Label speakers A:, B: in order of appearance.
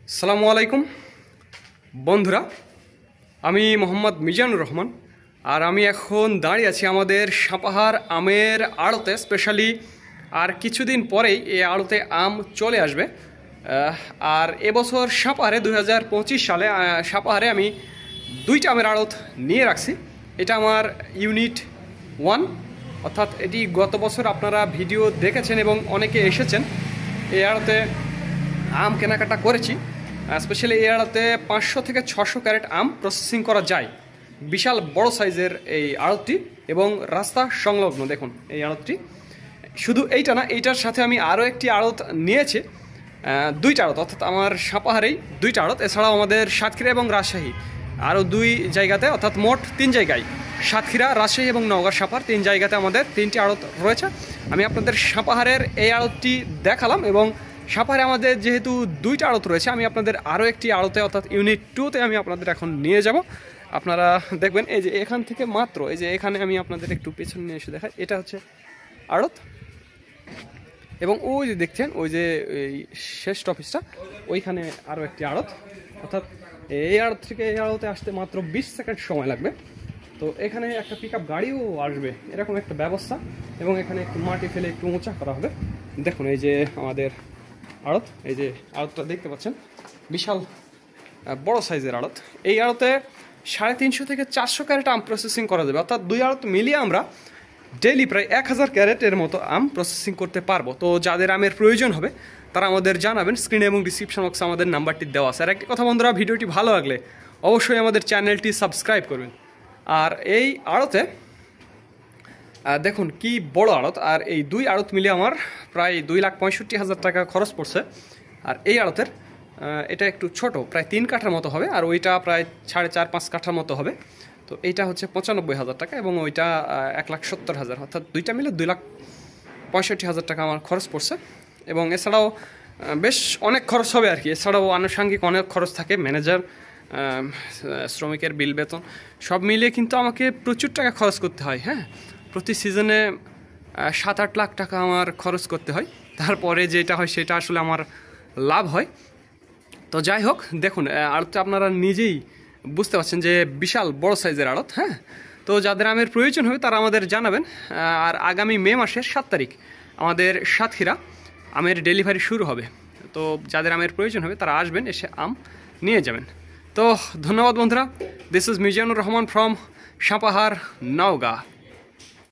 A: আসসালামু আলাইকুম বন্ধুরা, আমি মোহাম্মদ মিজানুর রহমান। আর আমি এখন দাঁড়িয়ে আছি আমাদের সাপাহার আমের আড়তে। স্পেশালি আর কিছুদিন পরেই এই আড়তে আম চলে আসবে। আর এবছর সাপাহারে 2025 সালে সাপাহারে আমি দুইটা আমের আড়ত নিয়ে রাখছি। এটা আমার ইউনিট 1, অর্থাৎ এটি গত বছর আপনারা ভিডিও দেখেছেন এবং অনেকে এসেছেন। এই আড়তে আম কেনাকাটা করেছি। স্পেশালি এই আড়তে 500 থেকে 600 ক্যারেট আম প্রসেসিং করা যায়। বিশাল বড় সাইজের এই আড়তটি এবং রাস্তা সংলগ্ন। দেখুন এই আড়তটি, শুধু এইটা না, এইটার সাথে আমি আরও একটি আড়ত নিয়েছি, দুইটা আড়ত, অর্থাৎ আমার সাপাহারেই দুইটা আড়ত। এছাড়াও আমাদের সাতক্ষীরা এবং রাজশাহী আরও 2 জায়গাতে, অর্থাৎ মোট 3 জায়গায়, সাতক্ষীরা, রাজশাহী এবং নওগাঁ সাপাহার 3 জায়গাতে আমাদের 3টি আড়ত রয়েছে। আমি আপনাদের সাপাহারের এই আড়তটি দেখালাম এবং সাপাহারে আমাদের যেহেতু 2টা আড়ত রয়েছে, আমি আপনাদের আরও একটি আড়তে, অর্থাৎ ইউনিট 2তে আমি আপনাদের এখন নিয়ে যাব। আপনারা দেখবেন এই যে এখান থেকে মাত্র, এই যে এখানে আমি আপনাদের একটু পেছনে নিয়ে এসে দেখাই, এটা হচ্ছে আড়ত। এবং ওই যে দেখছেন, ওই যে এই শেষ অফিসটা, ওইখানে আরও একটি আড়ত। অর্থাৎ এই আড়ত থেকে এই আড়তে আসতে মাত্র 20 সেকেন্ড সময় লাগবে। তো এখানে একটা পিকআপ গাড়িও আসবে, এরকম একটা ব্যবস্থা। এবং এখানে একটু মাটি ফেলে একটু উঁচা করা হবে। দেখুন এই যে আমাদের আড়ত, এই যে আড়তটা দেখতে পাচ্ছেন, বিশাল বড় সাইজের আড়ত। এই আড়তে 350 থেকে 400 ক্যারেট আম প্রসেসিং করা যাবে। অর্থাৎ 2 আড়ত মিলিয়ে আমরা ডেইলি প্রায় 1000 ক্যারেটের মতো আম প্রসেসিং করতে পারবো। তো যাদের আমের প্রয়োজন হবে তারা আমাদের জানাবেন। স্ক্রিনে এবং ডিসক্রিপশন বক্সে আমাদের নাম্বারটি দেওয়া আছে। আর একটি কথা বন্ধুরা, ভিডিওটি ভালো লাগলে অবশ্যই আমাদের চ্যানেলটি সাবস্ক্রাইব করবেন। আর এই আড়তে দেখুন কি বড় আড়ত। আর এই 2 আড়ত মিলে আমার প্রায় 2,65,000 টাকা খরচ পড়ছে। আর এই আড়তের এটা একটু ছোট, প্রায় 3 কাঠার মতো হবে, আর ওইটা প্রায় 4.5-5 কাঠার মতো হবে। তো এইটা হচ্ছে 95,000 টাকা এবং ওইটা 1,70,000, অর্থাৎ 2টা মিলে 2,65,000 টাকা আমার খরচ পড়ছে। এবং এছাড়াও বেশ অনেক খরচ হবে আর কি। এছাড়াও আনুষঙ্গিক অনেক খরচ থাকে, ম্যানেজার, শ্রমিকের বিল, বেতন সব মিলিয়ে কিন্তু আমাকে প্রচুর টাকা খরচ করতে হয়। হ্যাঁ, প্রতি সিজনে 7-8 লাখ টাকা আমার খরচ করতে হয়। তারপরে যেটা হয় সেটা আসলে আমার লাভ হয়। তো যাই হোক, দেখুন আড়তটা আপনারা নিজেই বুঝতে পারছেন যে বিশাল বড় সাইজের আড়ত। হ্যাঁ, তো যাদের আমের প্রয়োজন হবে তারা আমাদের জানাবেন। আর আগামী মে মাসের 7 তারিখ আমাদের সাতক্ষীরা আমের ডেলিভারি শুরু হবে। তো যাদের আমের প্রয়োজন হবে তারা আসবেন, এসে আম নিয়ে যাবেন। তো ধন্যবাদ বন্ধুরা। This is Mizanur Rahman from Sapahar, Naogaon.